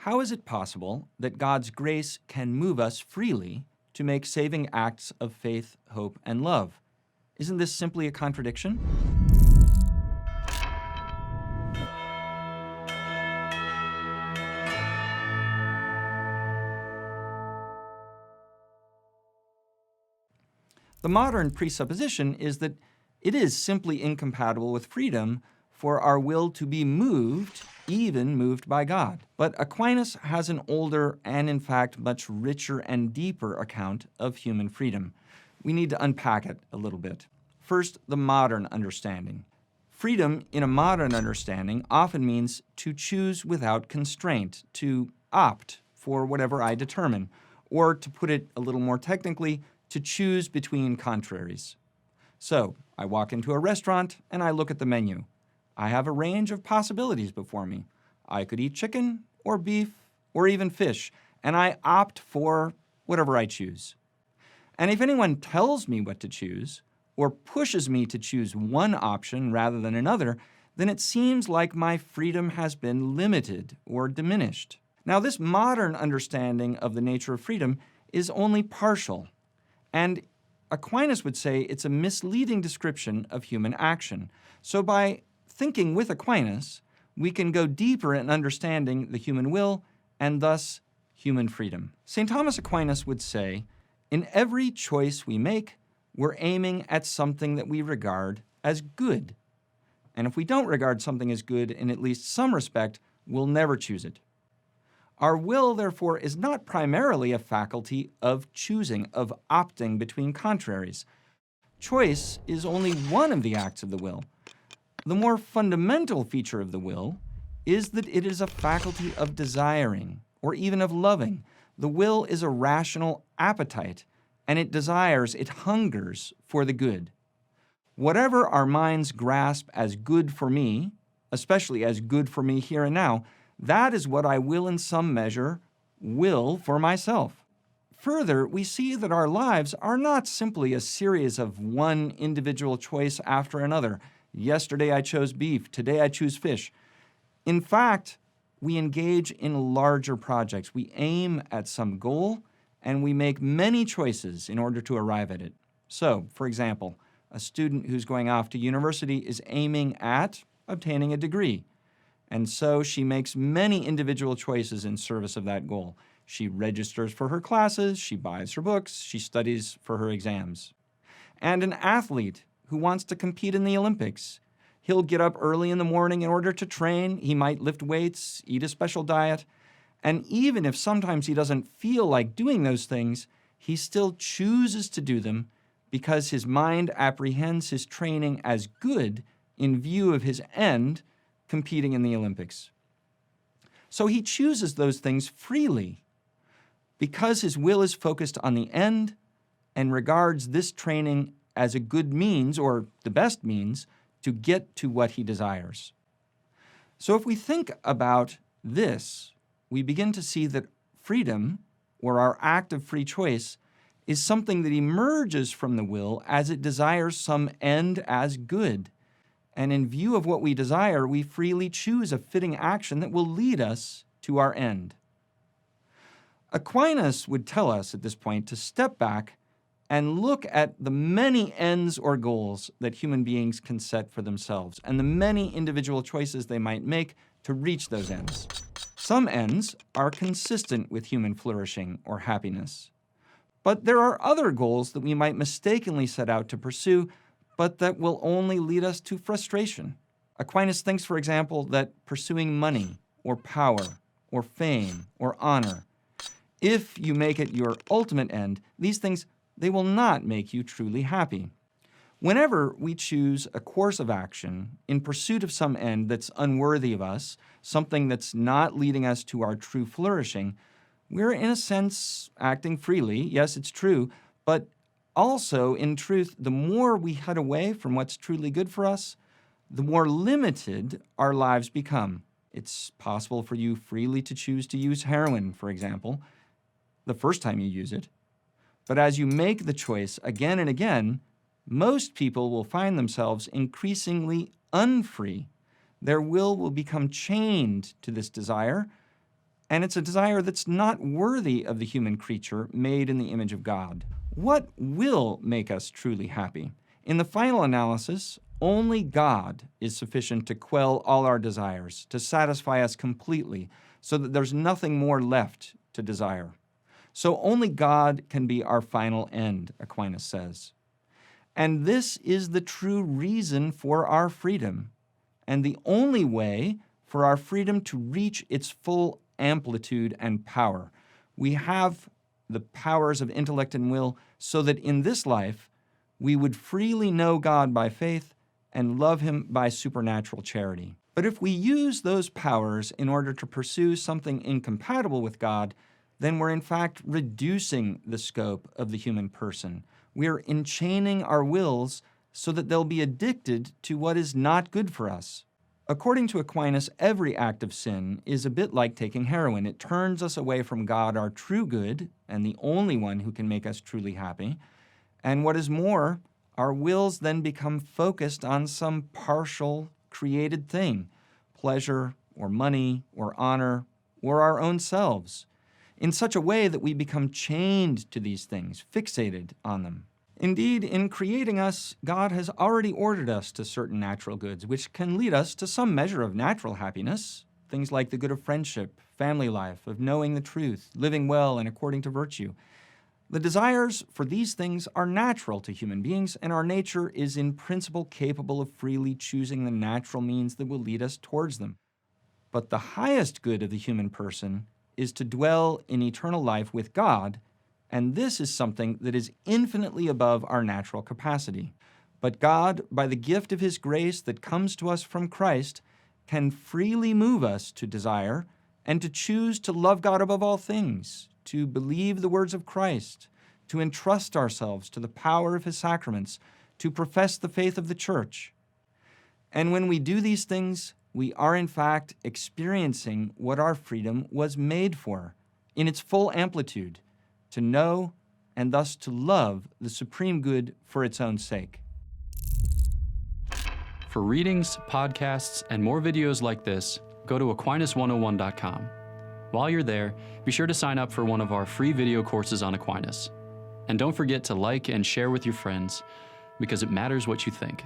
How is it possible that God's grace can move us freely to make saving acts of faith, hope, and love? Isn't this simply a contradiction? The modern presupposition is that it is simply incompatible with freedom for our will to be moved, even moved by God. But Aquinas has an older and, in fact, much richer and deeper account of human freedom. We need to unpack it a little bit. First, the modern understanding. Freedom, in a modern understanding, often means to choose without constraint, to opt for whatever I determine, or to put it a little more technically, to choose between contraries. So, I walk into a restaurant and I look at the menu. I have a range of possibilities before me. I could eat chicken or beef or even fish, and I opt for whatever I choose. And if anyone tells me what to choose, or pushes me to choose one option rather than another, then it seems like my freedom has been limited or diminished. Now, this modern understanding of the nature of freedom is only partial, and Aquinas would say it's a misleading description of human action. So by thinking with Aquinas, we can go deeper in understanding the human will and thus human freedom. St. Thomas Aquinas would say, in every choice we make, we're aiming at something that we regard as good. And if we don't regard something as good in at least some respect, we'll never choose it. Our will, therefore, is not primarily a faculty of choosing, of opting between contraries. Choice is only one of the acts of the will. The more fundamental feature of the will is that it is a faculty of desiring, or even of loving. The will is a rational appetite, and it desires, it hungers for the good. Whatever our minds grasp as good for me, especially as good for me here and now, that is what I will in some measure will for myself. Further, we see that our lives are not simply a series of one individual choice after another. Yesterday I chose beef, today I choose fish. In fact, we engage in larger projects. We aim at some goal, and we make many choices in order to arrive at it. So, for example, a student who's going off to university is aiming at obtaining a degree. And so she makes many individual choices in service of that goal. She registers for her classes, she buys her books, she studies for her exams. And an athlete who wants to compete in the Olympics, he'll get up early in the morning in order to train, he might lift weights, eat a special diet, and even if sometimes he doesn't feel like doing those things, he still chooses to do them because his mind apprehends his training as good in view of his end, competing in the Olympics. So he chooses those things freely because his will is focused on the end and regards this training as a good means, or the best means, to get to what he desires. So if we think about this, we begin to see that freedom, or our act of free choice, is something that emerges from the will as it desires some end as good. And in view of what we desire, we freely choose a fitting action that will lead us to our end. Aquinas would tell us at this point to step back and look at the many ends or goals that human beings can set for themselves and the many individual choices they might make to reach those ends. Some ends are consistent with human flourishing or happiness. But there are other goals that we might mistakenly set out to pursue, but that will only lead us to frustration. Aquinas thinks, for example, that pursuing money or power or fame or honor, if you make it your ultimate end, these things, they will not make you truly happy. Whenever we choose a course of action in pursuit of some end that's unworthy of us, something that's not leading us to our true flourishing, we're in a sense acting freely. Yes, it's true, but also, in truth, the more we head away from what's truly good for us, the more limited our lives become. It's possible for you freely to choose to use heroin, for example, the first time you use it. But as you make the choice again and again, most people will find themselves increasingly unfree. Their will become chained to this desire, and it's a desire that's not worthy of the human creature made in the image of God. What will make us truly happy? In the final analysis, only God is sufficient to quell all our desires, to satisfy us completely, so that there's nothing more left to desire. So only God can be our final end, Aquinas says. And this is the true reason for our freedom, and the only way for our freedom to reach its full amplitude and power. We have the powers of intellect and will so that in this life we would freely know God by faith and love Him by supernatural charity. But if we use those powers in order to pursue something incompatible with God, then we're in fact reducing the scope of the human person. We're enchaining our wills so that they'll be addicted to what is not good for us. According to Aquinas, every act of sin is a bit like taking heroin. It turns us away from God, our true good, and the only one who can make us truly happy. And what is more, our wills then become focused on some partial, created thing, pleasure, or money, or honor, or our own selves, in such a way that we become chained to these things, fixated on them. Indeed, in creating us, God has already ordered us to certain natural goods, which can lead us to some measure of natural happiness, things like the good of friendship, family life, of knowing the truth, living well and according to virtue. The desires for these things are natural to human beings, and our nature is in principle capable of freely choosing the natural means that will lead us towards them. But the highest good of the human person is to dwell in eternal life with God, and this is something that is infinitely above our natural capacity. But God, by the gift of His grace that comes to us from Christ, can freely move us to desire and to choose to love God above all things, to believe the words of Christ, to entrust ourselves to the power of His sacraments, to profess the faith of the Church. And when we do these things, we are in fact experiencing what our freedom was made for, in its full amplitude, to know and thus to love the supreme good for its own sake. For readings, podcasts, and more videos like this, go to Aquinas101.com. While you're there, be sure to sign up for one of our free video courses on Aquinas. And don't forget to like and share with your friends, because it matters what you think.